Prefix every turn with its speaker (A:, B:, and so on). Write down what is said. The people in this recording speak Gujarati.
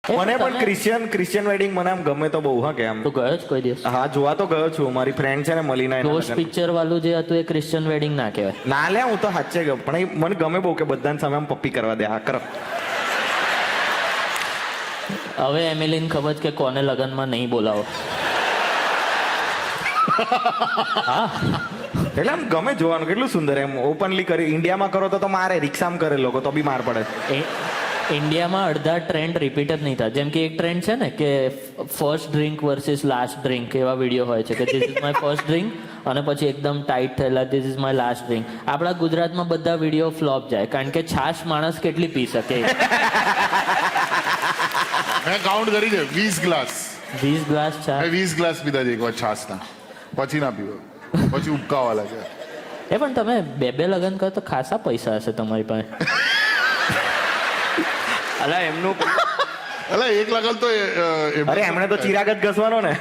A: મને પણ ક્રિશ્ચિયન વેડિંગ મને આમ ગમે તો બહુ. હા કે આમ
B: તું ગયો જ કોઈ દિવસ?
A: હા જોવા તો ગયો છું. મારી ફ્રેન્ડ છે ને મલીના
B: ગોસ્ટ પિક્ચર વાળું જે હતું એ ક્રિશ્ચિયન વેડિંગ ના કહેવાય.
A: ના લે, હું તો સાચે ગયો, પણ એ મને ગમે બહુ કે બધાની સામે આમ પપ્પી કરવા દે. હા કરો.
B: હવે એમિલીન ખબર છે કે કોને લગ્નમાં નહીં બોલાવો. હા
A: એટલે આમ ગમે જોવાનું, કેટલું સુંદર એમ ઓપનલી કરી. ઇન્ડિયામાં કરો તો મારે, રિક્ષામાં કરે લોકો તો બી માર પડે.
B: ઇન્ડિયામાં અડધા ટ્રેન્ડ રિપીટ જ નહીં થાય. જેમ કે એક ટ્રેન્ડ છે ને કે first drink versus last drink, એવા વિડીયો હોય છે કે this is my first drink અને પછી એકદમ ટાઈટ થયેલા this is my last drink. આપણા ગુજરાતમાં બધા વિડીયો ફ્લોપ જાય કારણ કે છાશ માણસ કેટલી પી શકે.
C: મેં કાઉન્ટ કરી છે 20 ગ્લાસ.
B: 20 ગ્લાસ છાશ.
C: મેં 20 ગ્લાસ પીધા છે એક વાર છાશના, પછી ના પીવો, પછી ઉપકાવા લાગ્યા.
B: એ પણ તમે બે લગ્ન કરો તો ખાસા પૈસા હશે તમારી પાસે.
A: અલા એમનું
C: અલા 1 લાખ તો
A: અરે એમણે તો ચિરાગ જ ઘસવાનો ને.